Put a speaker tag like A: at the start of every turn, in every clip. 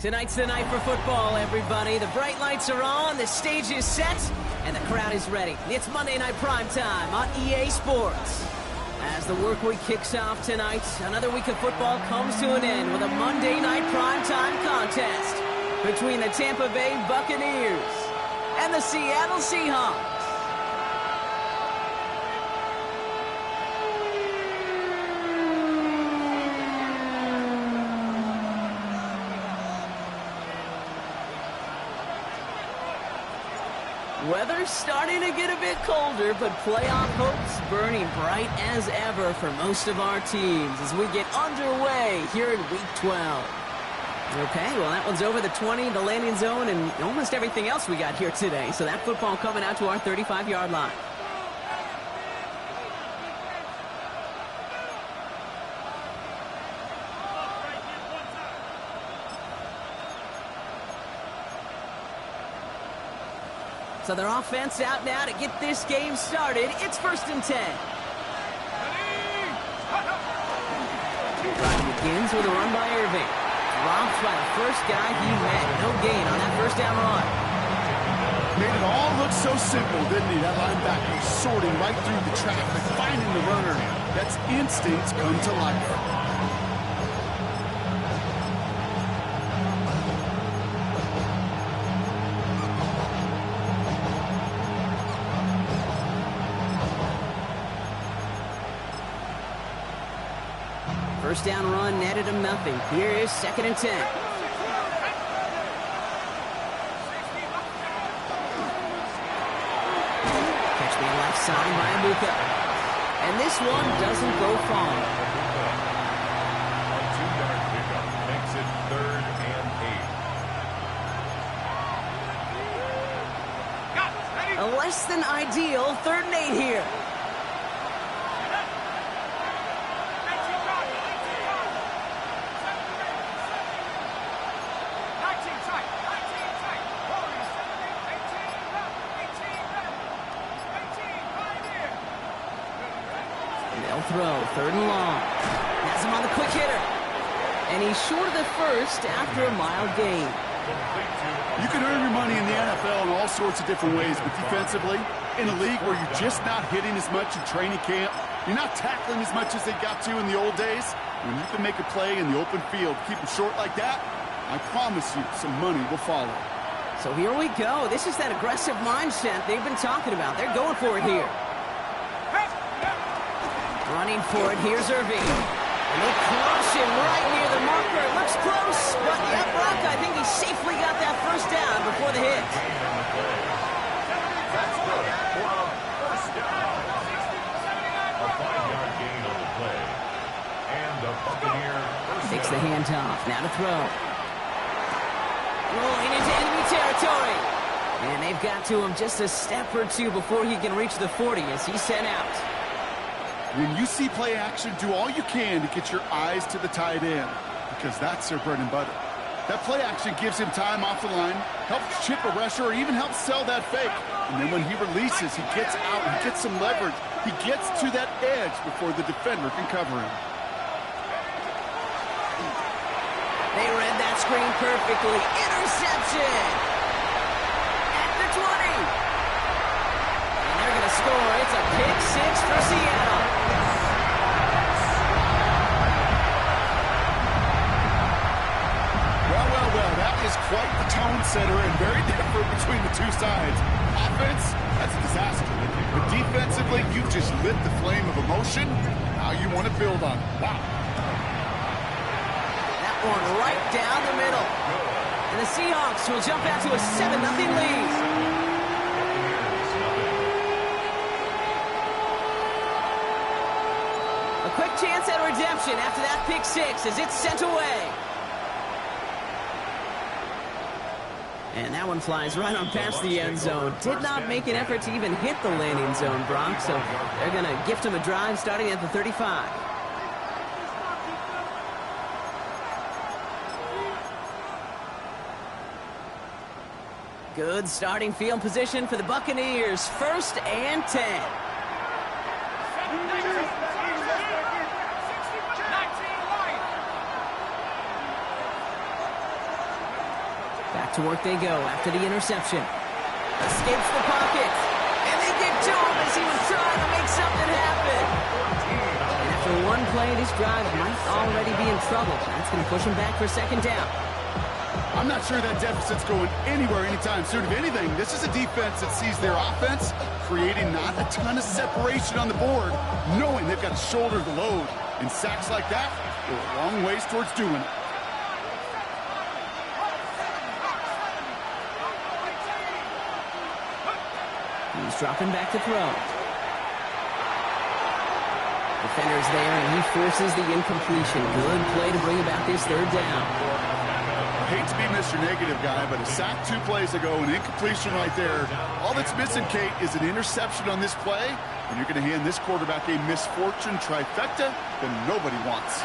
A: Tonight's the night for football, everybody. The bright lights are on, the stage is set, and the crowd is ready. It's Monday Night Primetime on EA Sports. As the work week kicks off tonight, another week of football comes to an end with a Monday Night Primetime contest between the Tampa Bay Buccaneers and the Seattle Seahawks. Weather's starting to get a bit colder, but playoff hopes burning bright as ever for most of our teams as we get underway here in Week 12. Okay, well, that one's over the 20, the landing zone, and almost everything else we got here today. So that football coming out to our 35-yard line. So their offense out now to get this game started. It's 1st and 10. Drive begins with a run by Irving. Dropped by the first guy he met. No gain on that first down run.
B: Made it all look so simple, didn't he? That linebacker sorting right through the traffic, finding the runner. That's instincts come to life.
A: First down run netted him nothing. Here is 2nd and 10. Catch me left side by Abuka. And this one doesn't go far.
C: A 2-yard pickup makes it 3rd and 8.
A: A less than ideal 3rd and 8 here. Throw, 3rd and long. Has him on the quick hitter. And he's short of the first after a mild gain.
B: You can earn your money in the NFL in all sorts of different ways, but defensively, in a league where you're just not hitting as much in training camp, you're not tackling as much as they got to in the old days, when you can make a play in the open field, keep them short like that, I promise you some money will follow.
A: So here we go. This is that aggressive mindset they've been talking about. They're going for it here. Running for it, here's Irving. And they crush him right near the marker. It looks close, but yeah, Brock, I think he safely got that first down before the hit.
C: That's good for a first down. A 5-yard gain on the play. And the Buccaneer
A: takes the handoff, now to throw. Rolling into enemy territory. And they've got to him just a step or two before he can reach the 40 as he's sent out.
B: When you see play action, do all you can to get your eyes to the tight end, because that's their bread and butter. That play action gives him time off the line, helps chip a rusher, or even helps sell that fake. And then when he releases, he gets out, he gets some leverage. He gets to that edge before the defender can cover him.
A: They read that screen perfectly. Interception! At the 20! And they're going to score. It's a pick 6 for Seattle.
B: Well, that is quite the tone setter and very different between the two sides. Offense, that's a disaster. But defensively, you've just lit the flame of emotion. Now you want to build on it. Wow.
A: That one right down the middle. And the Seahawks will jump out to a 7-0 lead. A quick chance at redemption after that pick 6 as it's sent away. And that one flies right on past the end zone. Did not make an effort to even hit the landing zone, Brock. So they're going to gift him a drive starting at the 35. Good starting field position for the Buccaneers. 1st and 10. Back to work they go after the interception. Escapes the pocket. And they get to him as he was trying to make something happen. And after one play, this drive might already be in trouble. That's going to push him back for second down.
B: I'm not sure that deficit's going anywhere anytime soon. If anything, this is a defense that sees their offense creating not a ton of separation on the board, knowing they've got to shoulder the load. And sacks like that go a long ways towards doing it.
A: He's dropping back to throw. Defender's there, and he forces the incompletion. Good play to bring about this third down.
B: I hate to be Mr. Negative guy, but a sack 2 plays ago, an incompletion right there. All that's missing, Kate, is an interception on this play, and you're going to hand this quarterback a misfortune trifecta that nobody wants.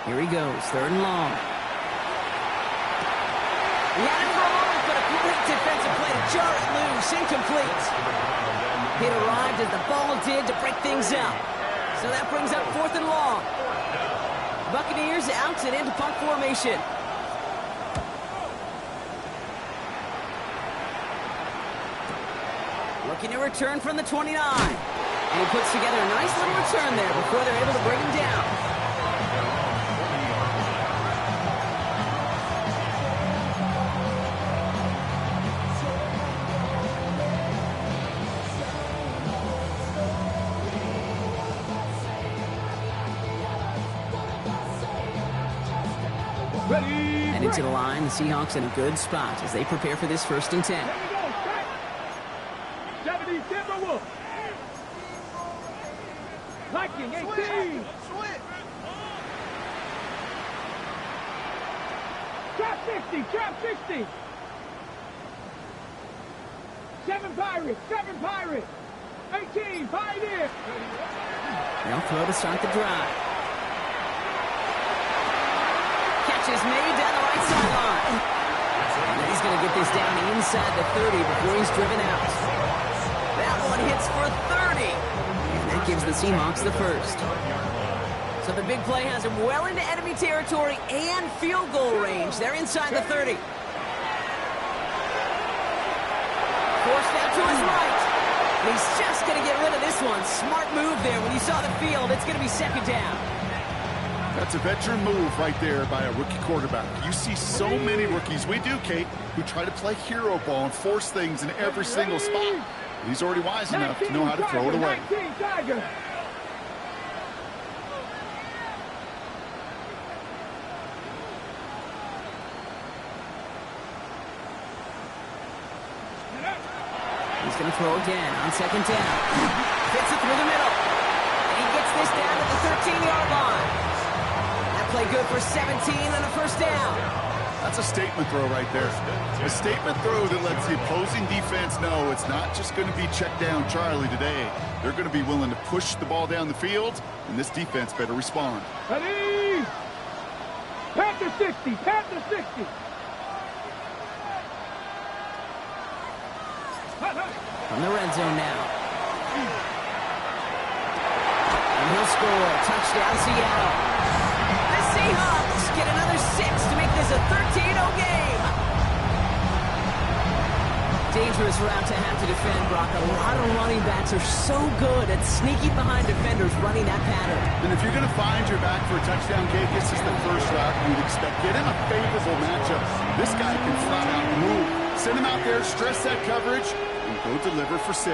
A: Here he goes, third and long. He had it for a moment, but a great defensive play to jar it loose, incomplete. It arrived as the ball did to break things up. So that brings up fourth and long. Buccaneers out and into punt formation. Looking to return from the 29. And he puts together a nice little return there before they're able to bring him down. Headed to the line, the Seahawks in a good spot as they prepare for this 1st and 10.
D: 70 Timberwolves. Viking 18. Trap 60, trap 60. 7 Pirates, 7 Pirates. 18, Pioneer.
A: They'll throw to start the drive. Catch is made down the right sideline. And he's going to get this down inside the 30 before he's driven out. That one hits for 30. And that gives the Seahawks the first. So the big play has him well into enemy territory and field goal range. They're inside the 30. Forced out to his right. And he's just going to get rid of this one. Smart move there. When you saw the field, it's going to be second down.
B: That's a veteran move right there by a rookie quarterback. You see so many rookies, we do, Kate, who try to play hero ball and force things in every single spot. He's already wise enough to know how to throw it away.
A: He's going to throw again on second down. Fits it through the middle. And he gets this down at the 13-yard line. That play good for 17 and a first down.
B: That's a statement throw right there. A statement throw that lets the opposing defense know it's not just going to be check down Charlie today. They're going to be willing to push the ball down the field, and this defense better respond.
D: Ready? Panther 60, Panther 60.
A: From the red zone now. And he'll score. Touchdown, Seattle. The Seahawks get another 6 to make this a 13-0 game. Dangerous route to have to defend, Brock. A lot of running backs are so good at sneaking behind defenders running that pattern.
B: And if you're going to find your back for a touchdown, Kate, this is the first route you'd expect. Get him a favorable matchup. This guy can flat out move. Send him out there, stress that coverage, and go deliver for 6.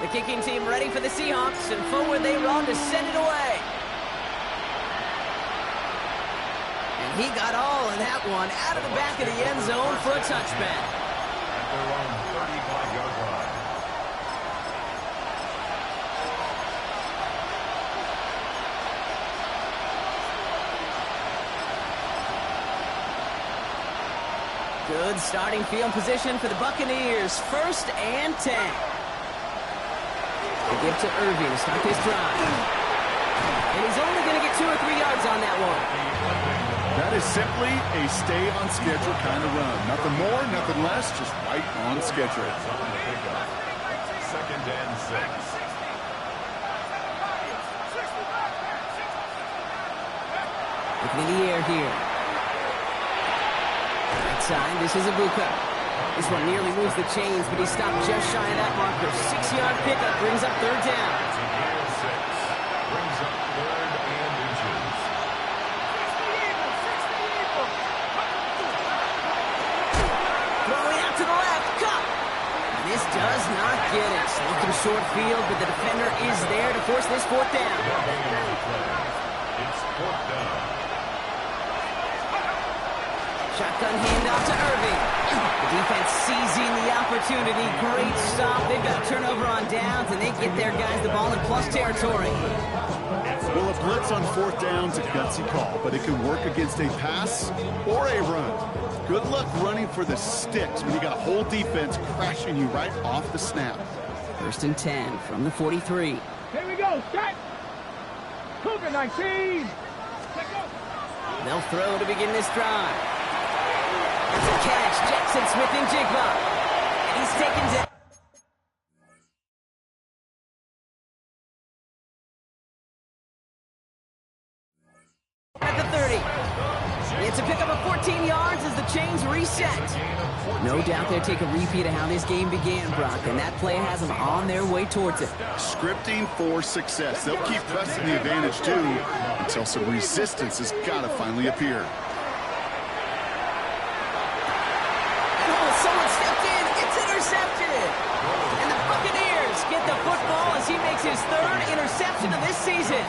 A: The kicking team ready for the Seahawks, and forward they run to send it away. And he got all of that one out of the back of the end zone for a touchback.
C: At their own 35-yard line.
A: Good starting field position for the Buccaneers. 1st and 10. They give to Irving to start this drive. And he's only going to get 2 or 3 yards on that one.
B: That is simply a stay-on-schedule kind of run. Nothing more, nothing less, just right on schedule.
C: Second and 6.
A: Looking in the air here. Outside, this is Ibuka. This one nearly moves the chains, but he stopped just shy of that marker. 6-yard pickup brings up third down.
C: Brings up third and inches.
A: Throwing out to the left. Cup. And this does not get it. Looking short field, but the defender is there to force this fourth down.
C: It's fourth down.
A: Shotgun handoff to Irving. The defense seizing the opportunity. Great stop. They've got a turnover on downs, and they get their guys the ball in plus territory.
B: Well, a blitz on fourth down is a gutsy call, but it can work against a pass or a run. Good luck running for the sticks when you got a whole defense crashing you right off the snap.
A: First and 10 from the 43.
D: Here we go. Set. Cougar 19.
A: They'll throw to begin this drive. That's a catch. Jackson Smith and Jigba. And he's taken down. At the 30. It's a pickup of 14 yards as the chains reset. No doubt they'll take a repeat of how this game began, Brock, and that play has them on their way towards it.
B: Scripting for success. They'll keep pressing the advantage, too, until some resistance has got to finally appear.
A: Someone stepped in. It's intercepted. And the Buccaneers get the football as he makes his third interception of this season.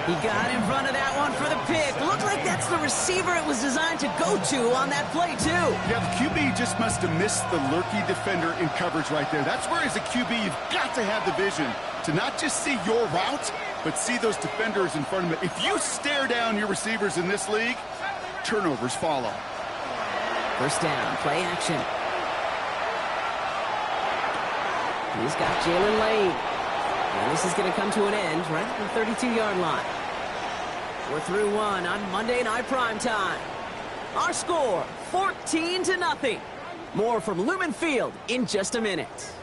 A: He got in front of that one for the pick. Looked like that's the receiver it was designed to go to on that play, too.
B: Yeah, the QB just must have missed the lurky defender in coverage right there. That's where, as a QB, you've got to have the vision to not just see your route, but see those defenders in front of it. If you stare down your receivers in this league, turnovers follow.
A: First down, play action. He's got Jalen Lane. And this is going to come to an end right at the 32-yard line. We're through one on Monday Night Primetime. Our score, 14-0. More from Lumen Field in just a minute.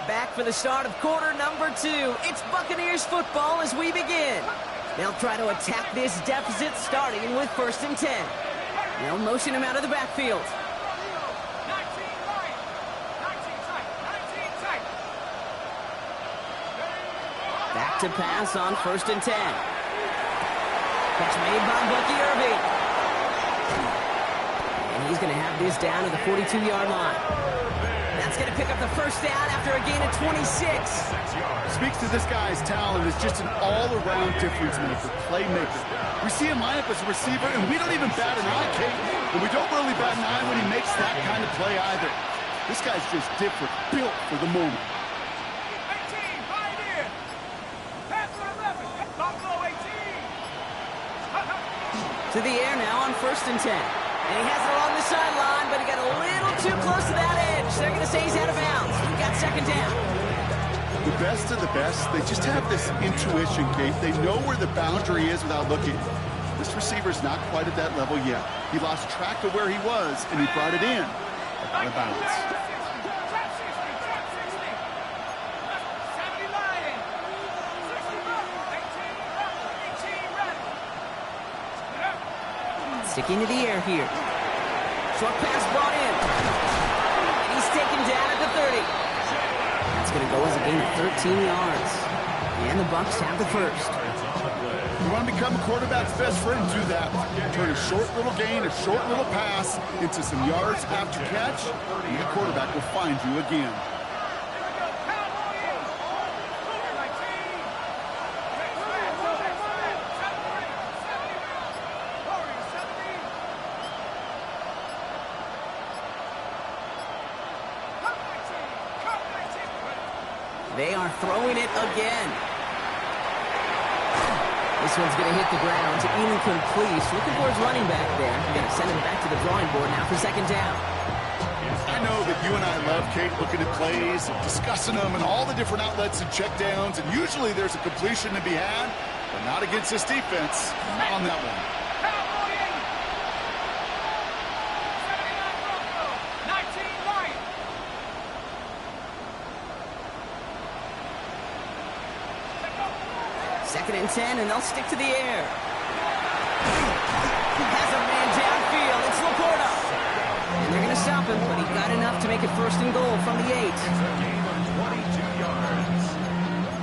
A: Back for the start of quarter number 2. It's Buccaneers football as we begin. They'll try to attack this deficit starting with first and 10. They'll motion him out of the backfield.
D: 19 right. 19 tight. 19 tight.
A: Back to pass on first and 10. Catch made by Bucky Irving. And he's going to have this down to the 42-yard line. That's going to pick up the first down after a gain of 26.
B: Speaks to this guy's talent as just an all-around difference maker, playmaker. We see him line up as a receiver, and we don't even bat an eye, Kate. And we don't really bat an eye when he makes that kind of play either. This guy's just different, built for the moment.
D: 18, right here. Pass for 11. Buffalo 18.
A: To the air now on first and 10. And he has it along the sideline, but he got a little too close to that edge. They're going to say he's out of bounds. We've got second down.
B: The best of the best, they just have this intuition, Kate. They know where the boundary is without looking. This receiver's not quite at that level yet. He lost track of where he was, and he brought it in. Out of bounds.
D: Trap 60. 70 Lion. 18 Rebel.
A: Sticking to the air here. Short pass brought in. And he's taken down at the 30. That's going to go as a gain of 13 yards. And the Bucs have the first.
B: You want to become a quarterback's best friend, do that. Turn a short little gain, a short little pass into some yards after catch, and the quarterback will find you again.
A: They are throwing it again. This one's going to hit the ground to incomplete. Looking for his running back there. Going to send him back to the drawing board now for second down.
B: I know that you and I love, Kate, looking at plays, and discussing them, and all the different outlets and checkdowns, and usually there's a completion to be had, but not against this defense. Not on that one.
D: Cowboy 80. 79 Bronco. 19 Lions.
A: Second and 10, and they'll stick to the air. Has a man downfield. It's Laporta. And they're going to stop him, but he got enough to make it first and goal from the 8.
C: It's a gain of 22 yards.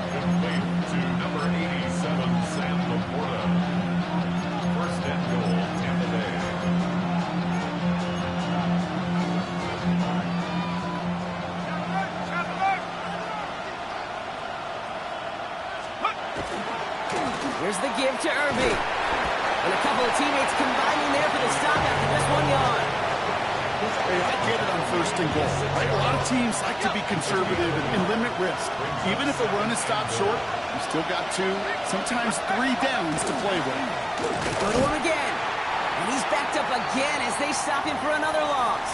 C: Complete to number 87, Sam Laporta. First and goal, Tampa Bay.
A: Here's the give to Irby. And a couple of teammates combining there for the stop after just 1 yard.
B: Hey, I get it on first and goal. Right? A lot of teams like to be conservative and limit risk. Even if a run is stopped short, you still got 2, sometimes 3 downs to play with.
A: Go to him again. And he's backed up again as they stop him for another loss.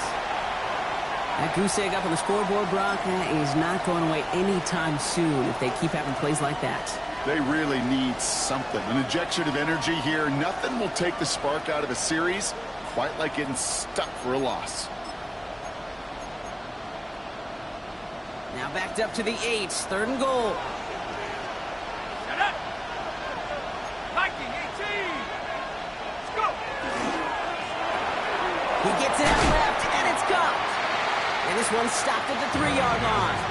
A: That goose egg up on the scoreboard, Brock, that is not going away anytime soon if they keep having plays like that.
B: They really need something. An injection of energy here. Nothing will take the spark out of a series quite like getting stuck for a loss.
A: Now backed up to the 8, third and goal.
D: Shut up. Viking 18. Let's go.
A: He gets it out left, and it's caught. And this one's stopped at the 3-yard line.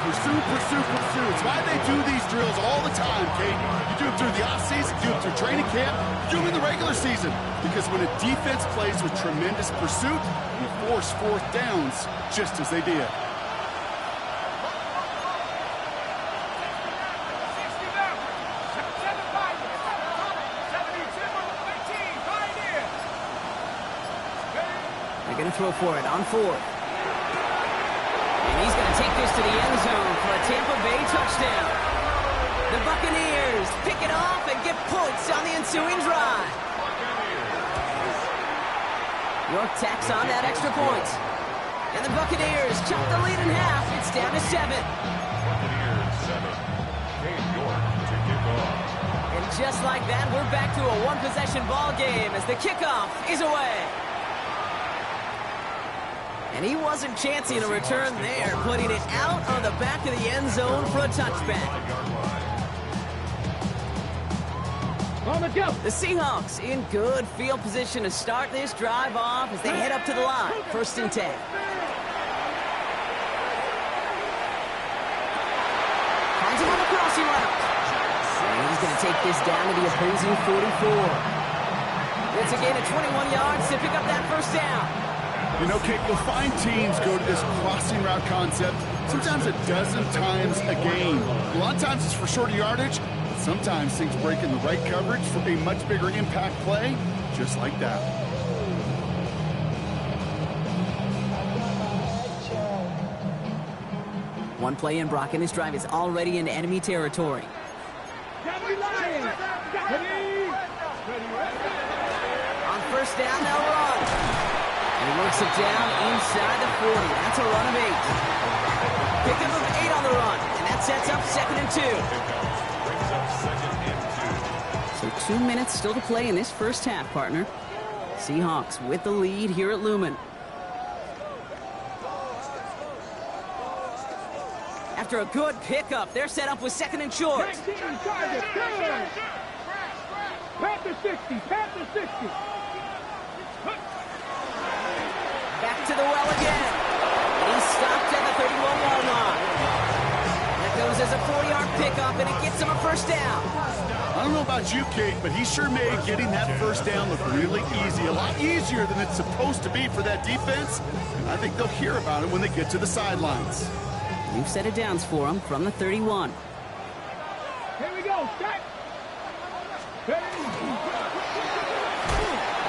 B: Pursue, pursue, pursue. It's why they do these drills all the time, Kate. You do it through the offseason, you do it through training camp, you do them in the regular season. Because when a defense plays with tremendous pursuit, you force 4th downs just as they did.
D: 60 down. 7 Vikings. 72 18. Pioneer.
A: They're going to throw for it on 4th. And he's going to take this to the end zone for a Tampa Bay touchdown. The Buccaneers pick it off and get points on the ensuing drive. York tacks on that extra point. And the Buccaneers chop the lead in half. It's down to 7.
C: Buccaneers 7. Cade York to kick off.
A: And just like that, we're back to a one-possession ball game as the kickoff is away. And he wasn't chancing a return there, putting it out on the back of the end zone for a touchback.
D: On the go.
A: The Seahawks in good field position to start this drive off as they head up to the line. First and 10. Finds him on the crossing route. And he's going to take this down to the opposing 44. It's a gain of 21 yards to pick up that first down.
B: You know, Kate, you'll find teams go to this crossing route concept sometimes a dozen times a game. A lot of times it's for shorter yardage, but sometimes things break in the right coverage for a much bigger impact play, just like that.
A: One play in, Brock, and this drive is already in enemy territory. On first down, they'll run. And he works it down inside the 40. That's a run of 8. Pickup of 8 on the run. And that sets up 2nd and 2. So 2 minutes still to play in this first half, partner. Seahawks with the lead here at Lumen. After a good pickup, they're set up with 2nd and short.
D: 19 target. Good. Panther 60. Panther 60.
A: Back to the well again. And he's stopped at the 31-yard line. That goes as a 4-yard pickup, and it gets him a first down.
B: I don't know about you, Kate, but he sure made getting that first down look really easy. A lot easier than it's supposed to be for that defense. I think they'll hear about it when they get to the sidelines.
A: New set of downs for him from the 31.
D: Here we go. Start.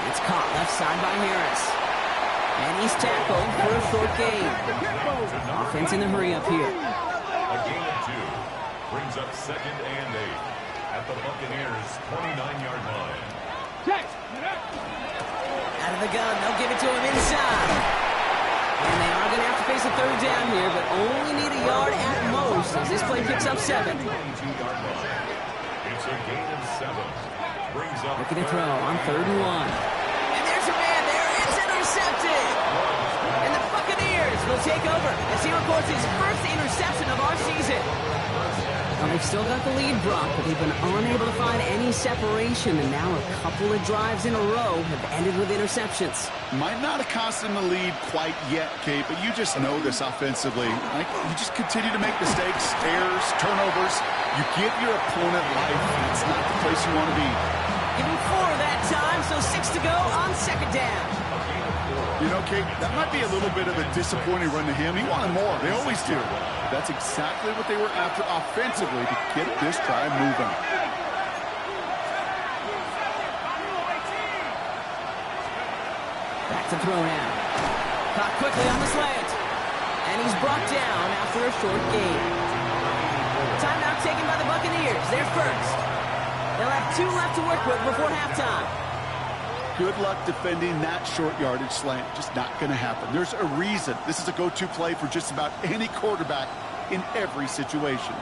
A: It's caught left side by Harris. And he's tackled for a short gain. Offense in the hurry up here.
C: A gain of 2. Brings up 2nd and 8. at the Buccaneers' 29-yard line.
D: Check.
A: Out of the gun, they'll give it to him inside. And they are going to have to face a third down here, but only need a yard at most as this play picks up 7.
C: 22-yard line. It's a gain of 7. Brings up
A: Looking to throw on 3rd and 1. And there's a man there. It's intercepted. And the Buccaneers will take over as he records his first interception of our season. Well, they've still got the lead, Brock, but they've been unable to find any separation, and now a couple of drives in a row have ended with interceptions.
B: Might not have cost them the lead quite yet, Kate, but you just know this offensively. You just continue to make mistakes, errors, turnovers. You give your opponent life. It's not the place you want to be.
A: Give him 4 that time, so 6 to go on 2nd down.
B: You know, Kate, that might be a little bit of a disappointing run to him. He wanted more. They always do. But that's exactly what they were after offensively to get this drive moving.
A: Back to throw now. Caught quickly on the slant. And he's brought down after a short gain. Timeout taken by the Buccaneers. They're first. They'll have 2 left to work with before halftime.
B: Good luck defending that short yardage slant. Just not going to happen. There's a reason this is a go-to play for just about any quarterback in every situation.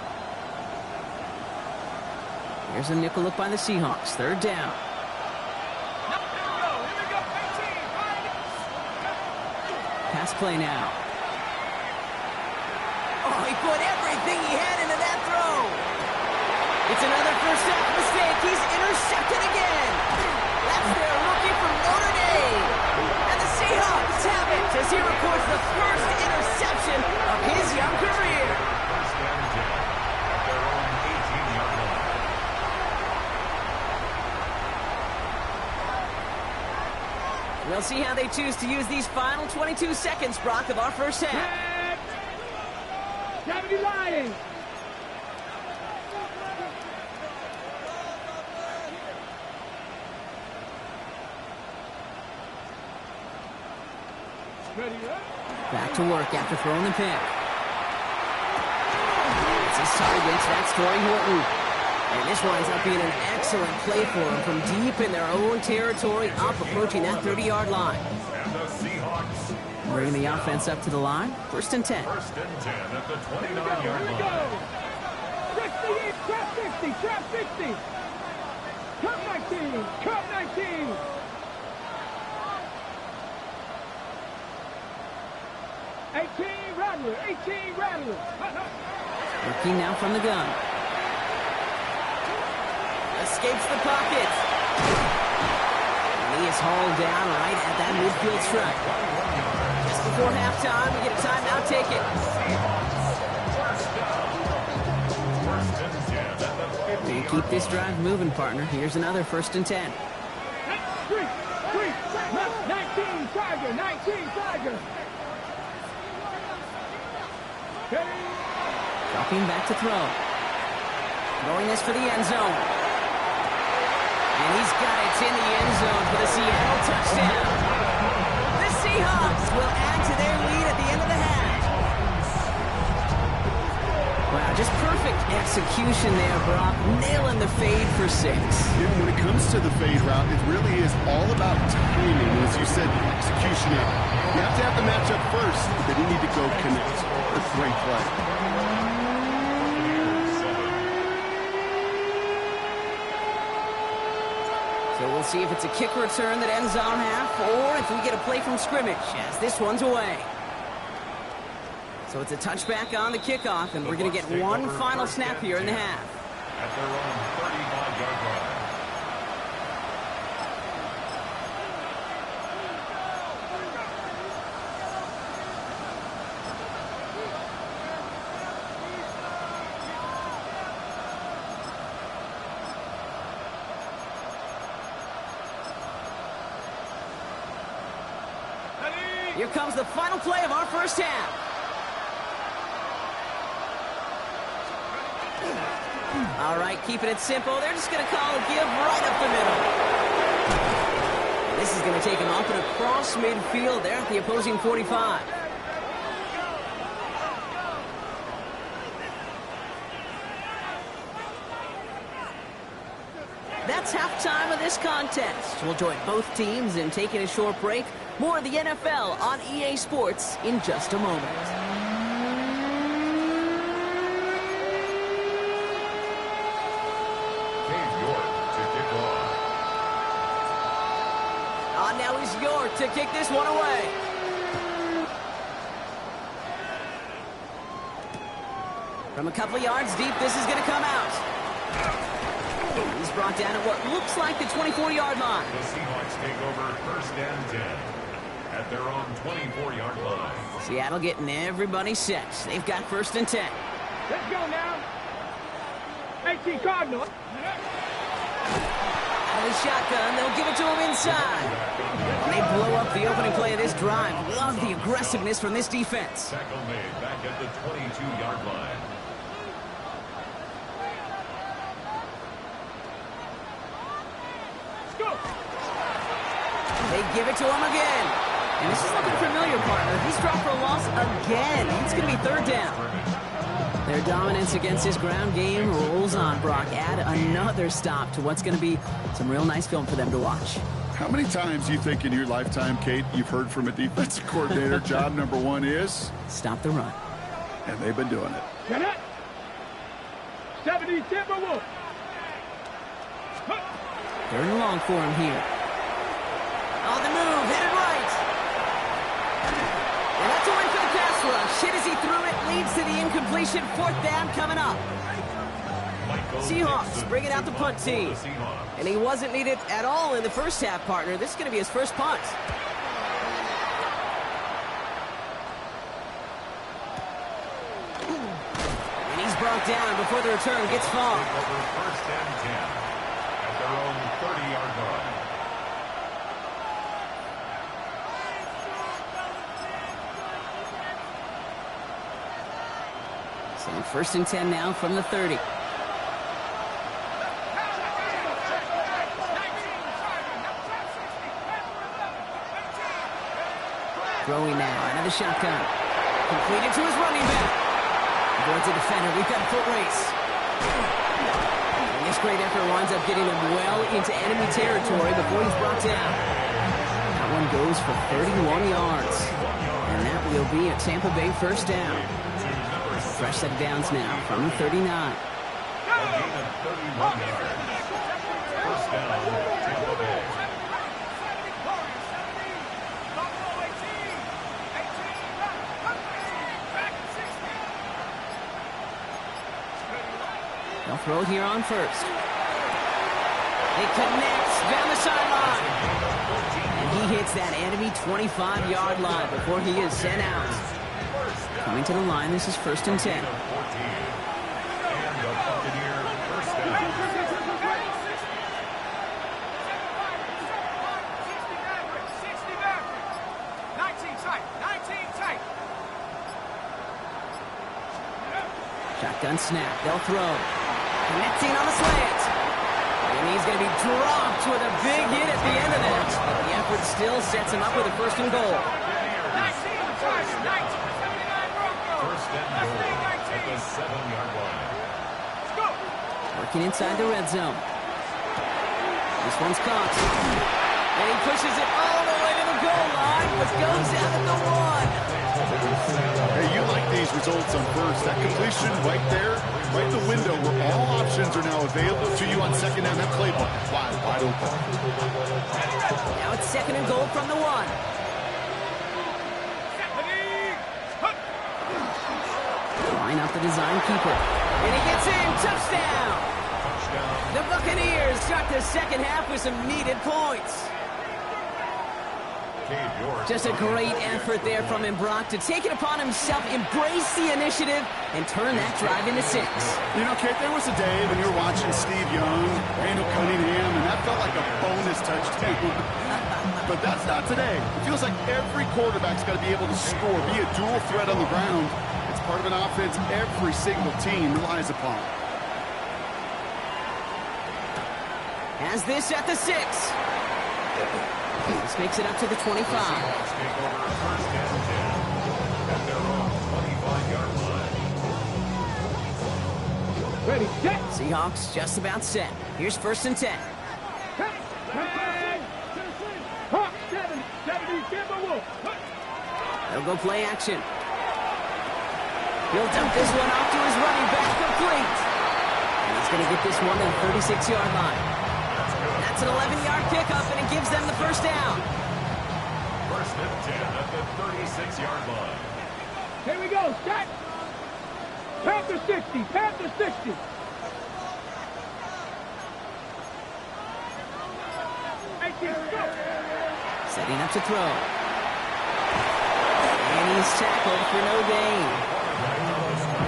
A: Here's a nickel look by the Seahawks. 3rd down. Pass play now. Oh, he put everything he had into that throw. It's another first half mistake. He's intercepted again. That's their rookie from Notre Dame. And the Seahawks have it as he records the first interception of his young career.
C: First down and 10 at their own 18-yard line.
A: We'll see how they choose to use these final 22 seconds, Brock, of our first half.
D: Deputy Lions.
A: Back to work after throwing the pick. It's his target. That's Torrey Horton. And this winds up being an excellent play for him from deep in their own territory, up approaching that 30-yard line.
C: And the Seahawks.
A: Bringing the offense up to the line. 1st and 10.
C: 1st and 10 at the 29-yard line.
D: 60, trap 60, trap 60. Cut 19, cut 19. Rattler, 18 Rattler.
A: Looking now from the gun. Escapes the pocket. And he is hauled down right at that midfield stripe. Just before halftime, we get a timeout taken. We keep this drive moving, partner. Here's another 1st and 10.
D: 19 Tiger, 19 Tiger.
A: Dropping back to throw. Throwing this for the end zone. And he's got it in the end zone for the Seattle touchdown. The Seahawks will add to their lead at the end of the half. Wow, just perfect execution there, Brock. Nailing the fade for 6.
B: Yeah, when it comes to the fade route, it really is all about timing. As you said, the execution here. You have to have the matchup first, but then you need to go connect. A great play.
A: So we'll see if it's a kick return that ends on half, or if we get a play from scrimmage, as this one's away. So it's a touchback on the kickoff, and we're going to get one final snap here in the half.
C: At their own 35-yard line.
A: Here comes the final play of our first half. All right, keeping it simple. They're just going to call a give right up the middle. And this is going to take him up and across midfield there at the opposing 45. halftime of this contest. We'll join both teams in taking a short break. More of the NFL on EA Sports in just a moment. Now is York to kick this one away. From a couple of yards deep, this is going to come out. He's brought down at what looks like the 24-yard line.
C: The Seahawks take over first and 10 at their own 24-yard line.
A: Seattle getting everybody set. They've got first and 10.
D: Let's go now. 18 Cardinals.
A: Out of the shotgun, they'll give it to him inside. And they blow up the opening play of this drive. Love the aggressiveness from this defense.
C: Tackle made back at the 22-yard line.
D: Let's go.
A: They give it to him again. And this is looking familiar, partner. He's dropped for a loss again. It's going to be third down. Their dominance against this ground game rolls on, Brock. Add another stop to what's going to be some real nice film for them to watch.
B: How many times do you think in your lifetime, Kate, you've heard from a defensive coordinator, job number one is?
A: Stop the run.
B: And they've been doing it.
D: Get it. 70 Timberwolves.
A: Third and long for him here. On the move, hit it right. And that's a win for the pass rush. Hit as he threw it, leads to the incompletion. Fourth down coming up. Seahawks bring it out the punt team. And he wasn't needed at all in the first half, partner. This is going to be his first punt. And he's brought down before the return gets far.
C: First and 10 at their own 30-yard line.
A: So first and 10 now from the 30. Throwing now, out of the shotgun. Completed to his running back. Avoids a defender. We've got a foot race. And this great effort winds up getting him well into enemy territory before he's brought down. That one goes for 31 yards. And that will be a Tampa Bay first down. Fresh set of downs now from the 39.
C: A gain of 31 yards. First down, Tampa Bay.
A: They'll throw it here on first. It connects down the sideline. And he hits that enemy 25-yard line before he is sent out. Coming to the line, this is first and 10.
C: And the Buccaneer first down.
A: Shotgun snap. They'll throw. Connecting on the slant. And he's going to be dropped with a big hit at the end of that. But the effort still sets him up with a first and goal.
C: First and goal at the 7-yard line.
A: Working inside the red zone. This one's caught. And he pushes it all the way to the goal line, but goes out at the 1.
B: Hey, you like these results on first. That completion right there, right the window where all options are now available to you on second down. That playbook wide open.
A: Now it's second and goal from the 1. Line up the design keeper. And he gets in. Touchdown. The Buccaneers start the second half with some needed points. Just a great effort there from him, Brock, to take it upon himself, embrace the initiative, and turn that drive into 6.
B: You know, Kate, there was a day when you were watching Steve Young, Randall Cunningham, and that felt like a bonus touchdown. But that's not today. It feels like every quarterback's got to be able to score, be a dual threat on the ground. It's part of an offense every single team relies upon.
A: Has this at the 6. This makes it up to the 25.
D: Ready, set.
A: Seahawks just about set. Here's first and 10. They'll go play action. He'll dump this one off to his running back, complete. And he's going to get this one to the 36-yard line. That's an 11-yard pickup, and it gives them the first down.
C: First and 10 at the 36-yard line.
D: Here we go, set. Panther 60, Panther 60.
A: Setting up to throw. And he's tackled for no gain.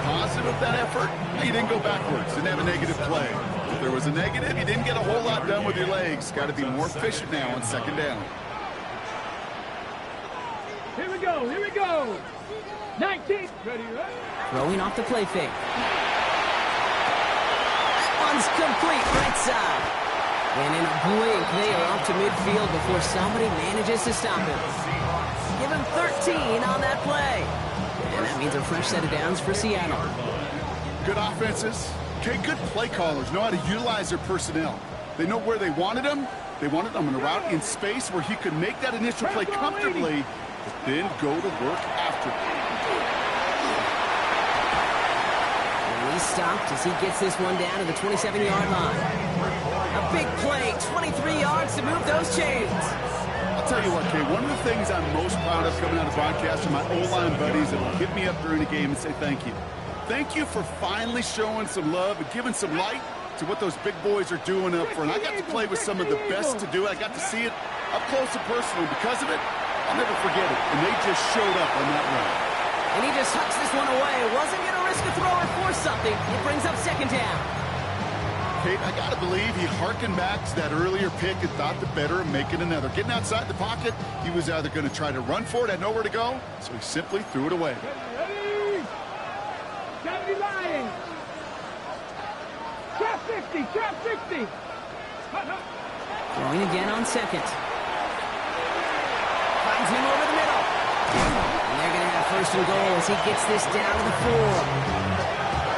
B: Positive of that effort, he didn't go backwards, didn't have a negative play. If there was a negative, you didn't get a whole lot done with your legs. Got to be more efficient now on second down.
D: Here we go, here we go. 19. Ready, right?
A: Throwing off the play fake. That one's complete right side. And in a blink, they are up to midfield before somebody manages to stop him. Give him 13 on that play. And that means a fresh set of downs for Seattle.
B: Good offenses. Okay, good play callers know how to utilize their personnel. They know where they wanted them. They wanted them on a route in space where he could make that initial play comfortably, but then go to work after.
A: And he's stopped as he gets this one down to the 27-yard line. A big play, 23 yards to move those chains.
B: I'll tell you what, Kay, one of the things I'm most proud of coming out of broadcast are my O-line buddies that will hit me up during the game and say thank you. Thank you for finally showing some love and giving some light to what those big boys are doing up front. I got to play with some of the best to do it. I got to see it up close and personal. Because of it, I'll never forget it. And they just showed up on that run.
A: And he just tucks this one away. Wasn't going to risk a throw or force something. It brings up second down.
B: Kate, I got to believe he harkened back to that earlier pick and thought the better of making another. Getting outside the pocket, he was either going to try to run for it, had nowhere to go, so he simply threw it away.
D: Ready? 70 Lions. Trap 60, trap 60.
A: Throwing again on second. Finds him over the middle. And they're going to have first and goal as he gets this down to the 4.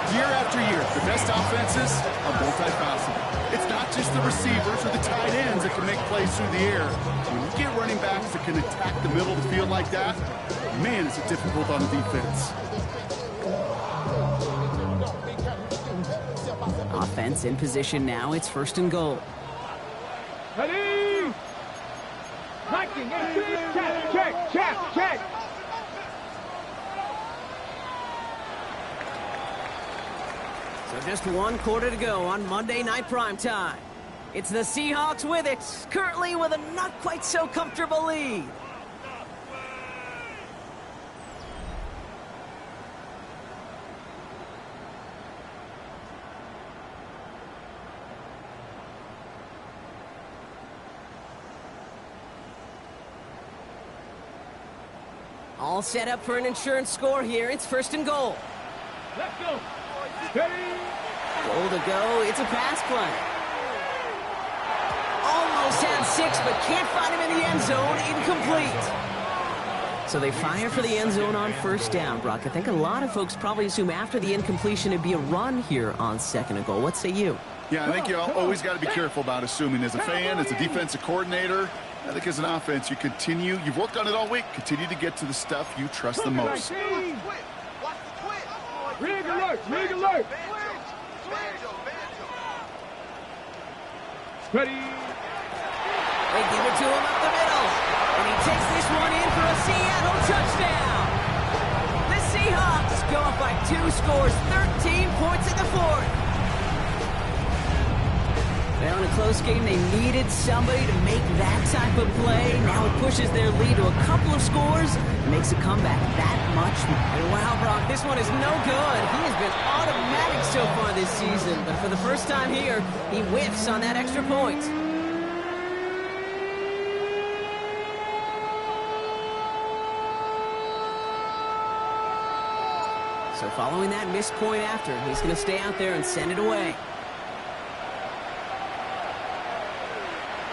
B: Year after year, the best offenses are multifaceted. It's not just the receivers or the tight ends that can make plays through the air. When you get running backs that can attack the middle of the field like that, man, is it difficult on the defense.
A: Offense in position now. It's first and goal.
D: Ready? Liking, check.
A: So just 1 quarter to go on Monday Night Primetime. It's the Seahawks with it, currently with a not quite so comfortable lead. All set up for an insurance score here. It's first and goal.
D: Let's go. Ready?
A: Goal to go. It's a pass play. Almost had 6, but can't find him in the end zone. Incomplete. So they fire for the end zone on first down, Brock. I think a lot of folks probably assume after the incompletion it'd be a run here on second and goal. What say you?
B: Yeah, I think you always got to be careful about assuming. As a fan, as a defensive coordinator, I think as an offense, you've worked on it all week, continue to get to the stuff you trust the most.
D: Rig alert. Ready?
A: They give it to him up the middle. And he takes this one in for a Seattle touchdown. The Seahawks go up by 2 scores, 13 points in the 4th. Now in a close game, they needed somebody to make that type of play. Now it pushes their lead to a couple of scores, makes a comeback that much more. And wow, Brock, this one is no good. He has been automatic so far this season, but for the first time here, he whiffs on that extra point. So following that missed point after, he's going to stay out there and send it away.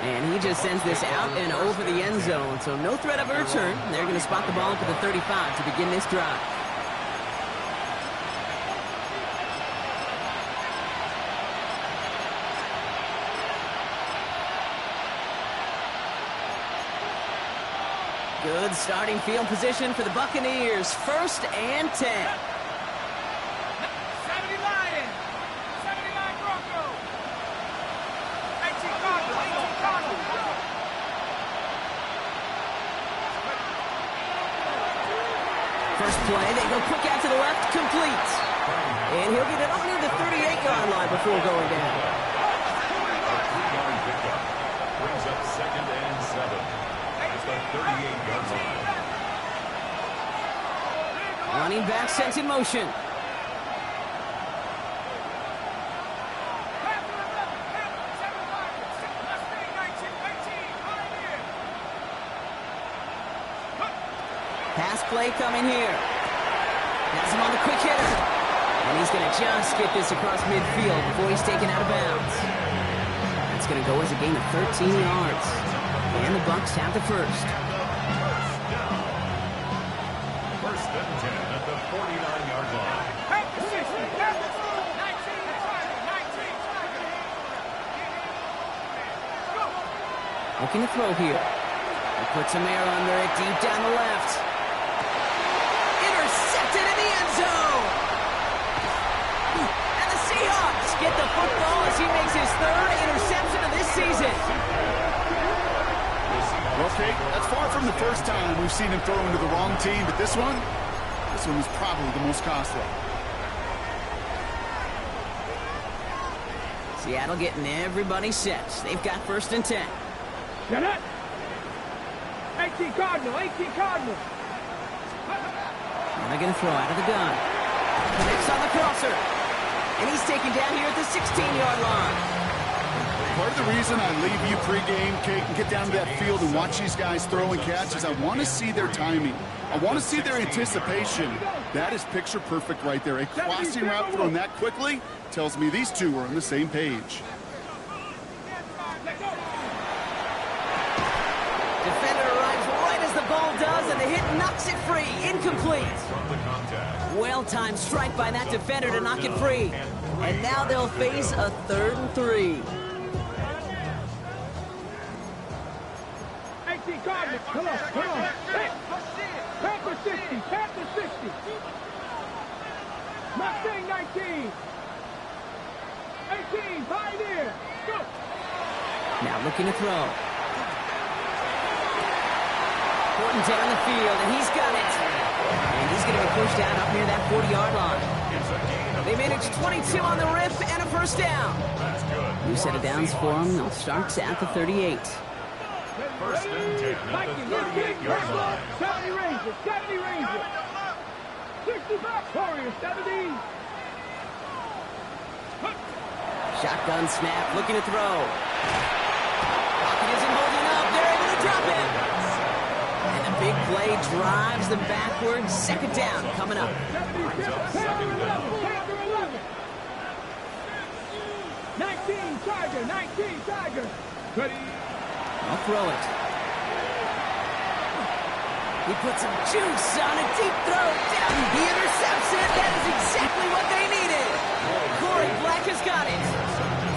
A: And he just sends this out and over the end zone, so no threat of a return. They're going to spot the ball up at the 35 to begin this drive. Good starting field position for the Buccaneers. 1st and 10.
D: 70 Lions. 70 Lions Broncos. 18 Cardinals. 18 Cardinals.
A: First play, they go quick out to the left, complete. And he'll get it up near the 38-yard line before going down.
C: A 3-yard pickup brings up 2nd and 7 at the 38-yard line.
A: Running back sent in motion. Pass play coming here. Has him on the quick hitter. And he's going to just get this across midfield before he's taken out of bounds. That's going to go as a gain of 13 yards. And the Bucs have the first.
C: First and 10 at the 49-yard line.
A: Looking to throw here. He puts some air under it deep down the left. Intercepted in the end zone. And the Seahawks get the football as he makes his 3rd interception of this season.
B: Okay, that's far from the first time we've seen him throw into the wrong team, but this one was probably the most costly.
A: Seattle getting everybody set. They've got 1st and 10.
D: Shut up. 18 Cardinal. 18 Cardinal.
A: Now they're going to throw out of the gun. Connects on the crosser. And he's taken down here at the 16-yard line.
B: Part of the reason I leave you pregame, Kate, and get down to that field and watch these guys throw and catch is I want to see their timing. I want to see their anticipation. That is picture perfect right there. A crossing route thrown that quickly tells me these two are on the same page.
A: Defender arrives right as the ball does, and the hit knocks it free. Incomplete.
C: From the contact.
A: Well-timed strike by that defender to knock it free. And now they'll face a 3rd and 3.
D: 18 Cardinals. Come on, come on. Panther 60. Panther 60. Mustang 19. 18. Pioneer. Go.
A: Now looking to throw. Horton down the field, and he's got it. And he's going to be pushed out up near that 40-yard line. They managed 22 on the rip and a 1st down.
C: That's good.
A: New set of downs for them. They'll start at the 38.
C: First and 10 at the 38-yard line.
D: 70 Rangers. 70 Rangers. 65 Warriors. 70.
A: Shotgun snap, looking to throw. Pocket isn't holding up. They're able to drop it. And the big play drives them backwards. 2nd down coming up.
C: Brings up 2nd down.
D: 19 Tiger. 19 Tiger. Ready.
A: I'll throw it. He puts some juice on a deep throw. Down. He intercepts it. That is exactly what they needed. Corey Black has got it.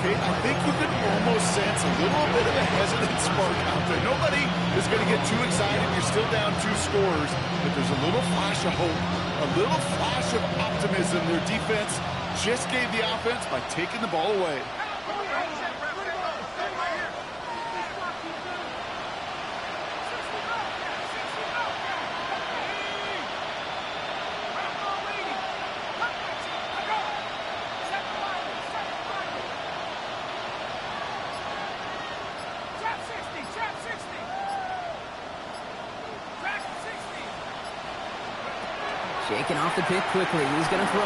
B: Kate, I think you can almost sense a little bit of a hesitant spark out there. Nobody is going to get too excited. You're still down 2 scores, but there's a little flash of hope, a little flash of optimism. Their defense just gave the offense by taking the ball away.
A: Shaking off the pick quickly. He's going to throw.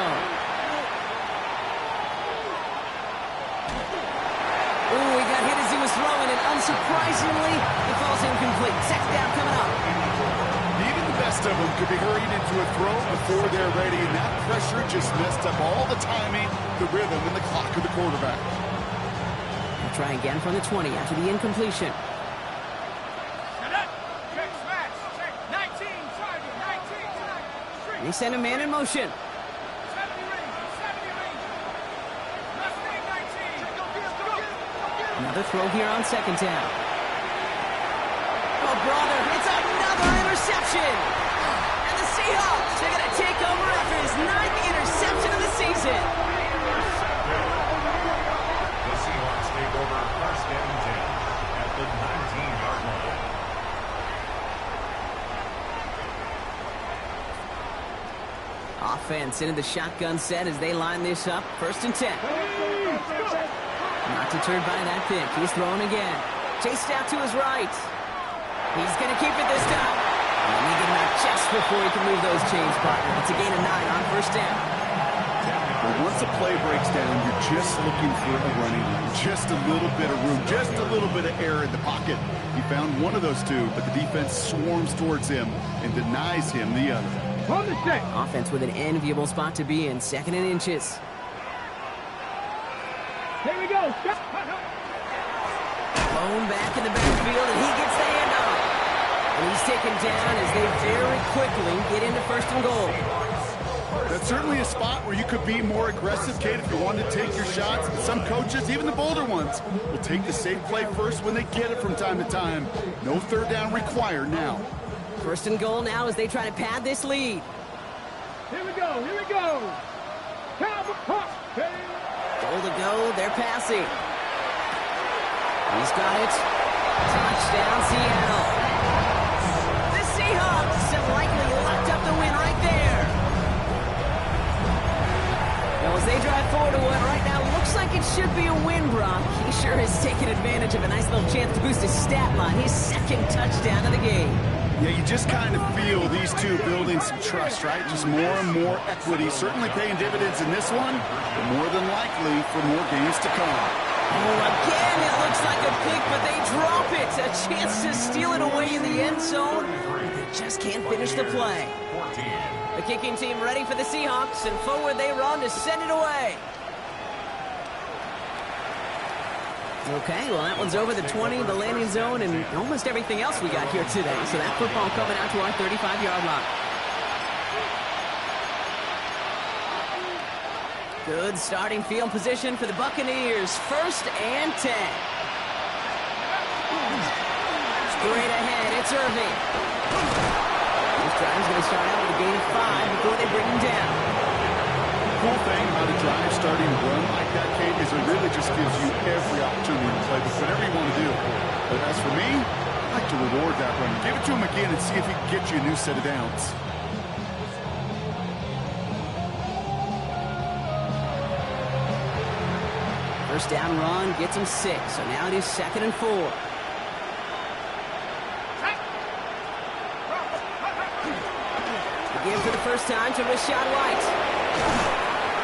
A: Ooh, he got hit as he was throwing, and unsurprisingly, it falls incomplete. 2nd down coming up.
B: Even the best of them could be hurried into a throw before they're ready, and that pressure just messed up all the timing, the rhythm, and the clock of the quarterback.
A: They'll try again from the 20 after the incompletion. And he sent a man in motion. Another throw here on 2nd down. Oh, brother, it's another interception. interception. And the Seahawks are going to take over after his 9th interception of the season.
C: The Seahawks take over first and 10 at the 19-yard line.
A: Offense into the shotgun set as they line this up. First and 10. Not deterred by that pick. He's throwing again. Chased out to his right. He's going to keep it this time. And they get him out just before he can move those chains, partner. It's a gain of 9 on first down.
B: Well, once a play breaks down, you're just looking for a running room. Just a little bit of room. Just a little bit of air in the pocket. He found one of those two, but the defense swarms towards him and denies him the other.
A: Offense with an enviable spot to be in. 2nd and inches.
D: Here we go.
A: Blown back in the backfield, and he gets the handoff. And he's taken down as they very quickly get into 1st and goal.
B: That's certainly a spot where you could be more aggressive, Kate, if you wanted to take your shots. Some coaches, even the bolder ones, will take the safe play first when they get it from time to time. No 3rd down required now.
A: 1st and goal now as they try to pad this lead.
D: Here we go. Here we go.
A: Goal to go. They're passing. He's got it. Touchdown, Seattle. The Seahawks have likely locked up the win right there. Well, as they drive forward to what right now looks like it should be a win, Brock. He sure has taken advantage of a nice little chance to boost his stat line. His 2nd touchdown of the game.
B: Yeah, you just kind of feel these two building some trust, right? Just more and more equity. Certainly paying dividends in this one, but more than likely for more games to come.
A: Oh, again, it looks like a pick, but they drop it. A chance to steal it away in the end zone. They just can't finish the play. The kicking team ready for the Seahawks, and forward they run to send it away. Okay, well, that one's over the 20, the landing zone, and almost everything else we got here today. So that football coming out to our 35-yard line. Good starting field position for the Buccaneers. 1st and 10. Straight ahead, it's Irving. This drive's going to start out with a gain of 5 before they bring him down.
B: Cool thing about a drive starting to run like that, Kate, is it really just gives you every opportunity to play with whatever you want to do. But as for me, I like to reward that run. Give it to him again and see if he can get you a new set of downs.
A: First down run gets him 6, so now it is 2nd and 4. Again for the first time to Rashad White.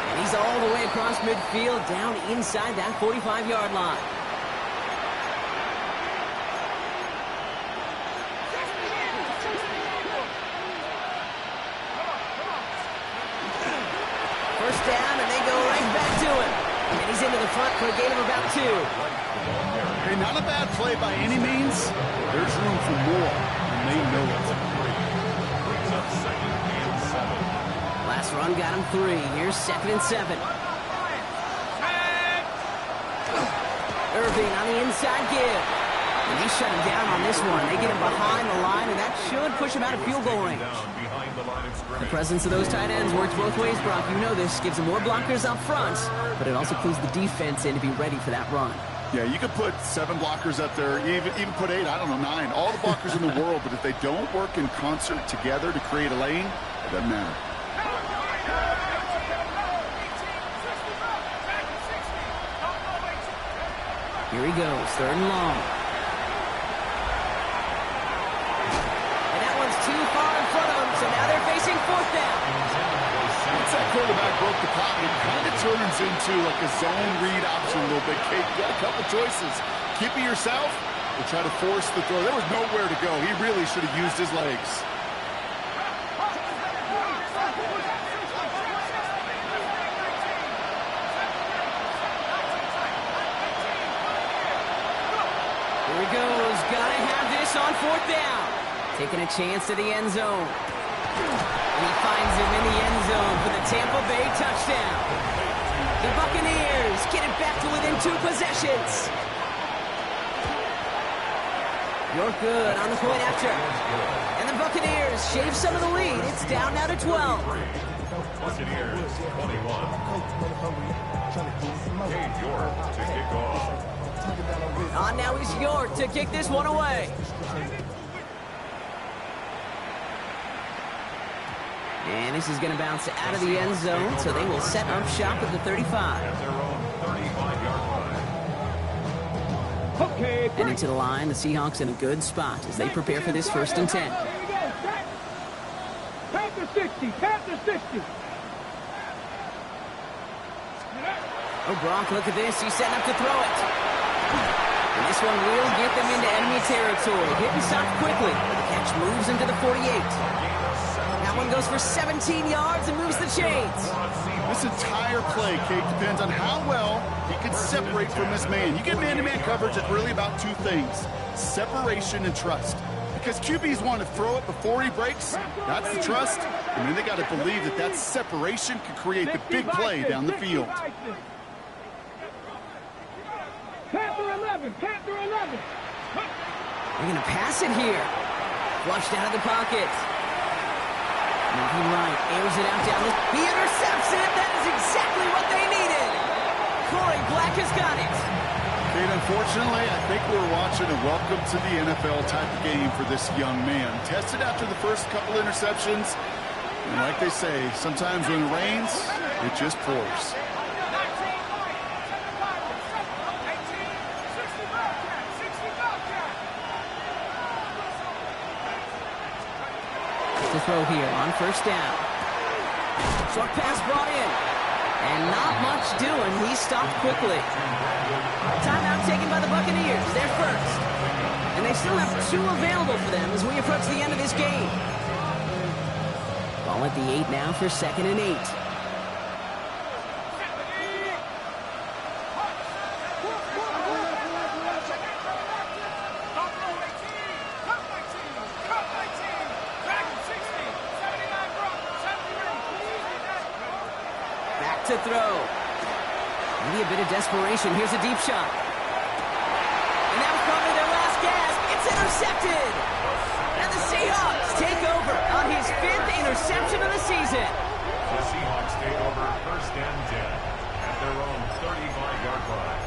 A: And he's all the way across midfield, down inside that 45-yard line. First down, and they go right back to him. And he's into the front for a gain of about 2.
B: Hey, not a bad play by any means. There's room for more, and they know it.
C: Brings up 2nd and 7.
A: Last run got him 3. Here's 2nd and 7. Irving on the inside give. And they shut him down on this one. They get him behind the line, and that should push him out of field goal range. The presence of those tight ends works both ways, Brock. You know this. Gives them more blockers up front, but it also clues the defense in to be ready for that run.
B: Yeah, you could put 7 blockers up there, even put 8, I don't know, 9. All the blockers in the world, but if they don't work in concert together to create a lane, it doesn't matter.
A: Here he goes, 3rd and long. And that one's too far in front of him, so now they're facing 4th down.
B: Once that quarterback broke the pocket, it kind of turns into like a zone read option a little bit. Kate, you got a couple choices. Keep it yourself or try to force the throw. There was nowhere to go. He really should have used his legs.
A: Here he goes. Gotta have this on 4th down. Taking a chance to the end zone. And he finds him in the end zone for the Tampa Bay touchdown. The Buccaneers get it back to within 2 possessions. You're good on the point after. And the Buccaneers shave some of the lead. It's down now to 12.
C: Buccaneers 21. Cade York to kick off.
A: On now is York to kick this one away. And this is going to bounce out of the end zone, so they will set up shop at the 35.
C: At their own 35-yard line.
D: Okay.
A: And into the line, the Seahawks in a good spot as they prepare for this 1st and 10.
D: Panther 60. Panther 60.
A: Oh, Gronk, look at this. He's setting up to throw it. And this one will get them into enemy territory. Hit and stop quickly. The catch moves into the 48. That one goes for 17 yards and moves the chains.
B: This entire play, Kate, depends on how well he can separate from his man. You get man-to-man coverage, it's really about two things: separation and trust. Because QBs want to throw it before he breaks. That's the trust. And then they got to believe that that separation can create the big play down the field.
D: Panther 11. Panther 11.
A: They're going to pass it here. Flushed out of the pocket. Moving right, airs it out down the... He intercepts it. That is exactly what they needed. Corey Black has got it.
B: Kate, unfortunately, I think we're watching a welcome to the NFL type of game for this young man. Tested after the first couple interceptions. And like they say, sometimes when it rains, it just pours.
A: To throw here on 1st down. Short pass brought in. And not much doing. He stopped quickly. Timeout taken by the Buccaneers. They're first. And they still have 2 available for them as we approach the end of this game. Ball at the 8 now for 2nd and 8. To throw. Maybe a bit of desperation. Here's a deep shot. And that was probably their last gasp. It's intercepted. And the Seahawks take over on his 5th interception of the season.
C: The Seahawks take over 1st and 10 at their own 35-yard line.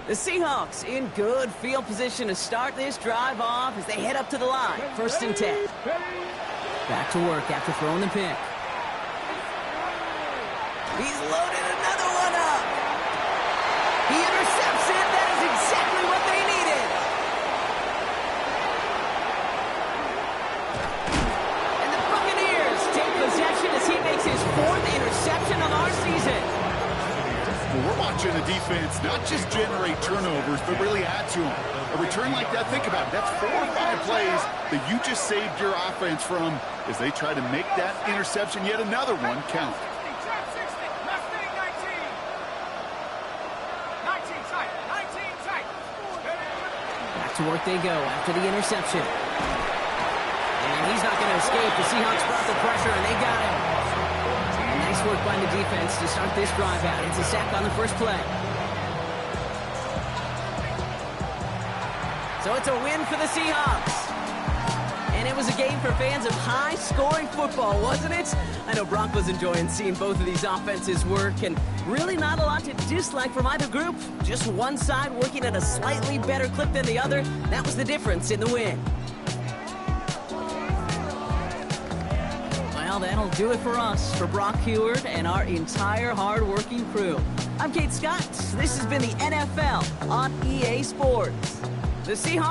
A: The Seahawks in good field position to start this drive off as they head up to the line. 1st and 10. Back to work after throwing the pick. He's loaded another one up. He intercepts it. That is exactly what they needed. And the Buccaneers take possession as he makes his 4th interception of our season.
B: We're watching a defense not just generate turnovers, but really add to them. A return like that, think about it, that's 4 or 5 plays that you just saved your offense from as they try to make that interception, yet another one, count.
A: Back to work they go after the interception. And he's not going to escape. The Seahawks brought the pressure, and they got him. Nice work by the defense to start this drive out. It's a sack on the first play. So it's a win for the Seahawks. And it was a game for fans of high-scoring football, wasn't it? I know Brock was enjoying seeing both of these offenses work, and really not a lot to dislike from either group. Just one side working at a slightly better clip than the other. That was the difference in the win. Well, that'll do it for us, for Brock Heward and our entire hard-working crew. I'm Kate Scott. This has been the NFL on EA Sports. The Seahawks